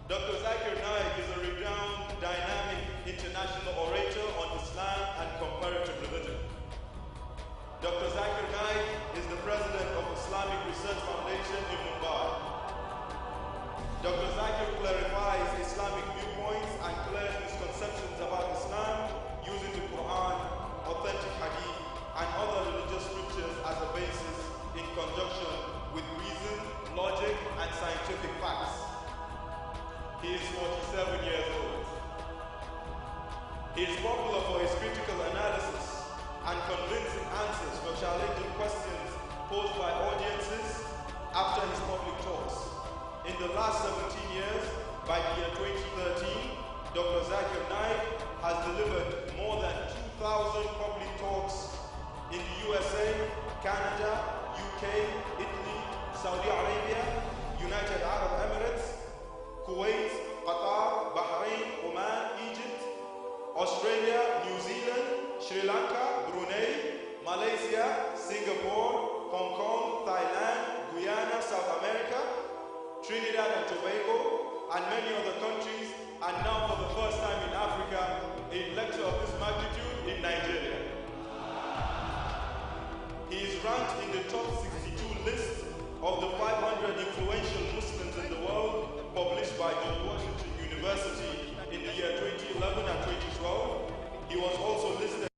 Dr. Zakir Naik is a renowned, dynamic, international orator on Islam and comparative religion. Dr. Zakir Naik is the president of Islamic Research Foundation in Mumbai. Dr. Zakir clarifies Islamic viewpoints and clears misconceptions about Islam using the Quran, authentic hadith, and other religious scriptures as a basis in conjunction with reason, logic, and scientific facts. He is 47 years old. He is popular for his critical analysis and convincing answers for challenging questions posed by audiences after his public talks. In the last 17 years, by the year 2013, Dr. Zakir Naik has delivered more than 2,000 public talks in the USA, Canada, UK, Italy, Saudi Arabia, United Arab Emirates, Kuwait, Qatar, Bahrain, Oman, Egypt, Australia, New Zealand, Sri Lanka, Brunei, Malaysia, Singapore, Hong Kong, Thailand, Guyana, South America, Trinidad and Tobago, and many other countries, and now for the first time in Africa, a lecture of this magnitude in Nigeria. He is ranked in the top 16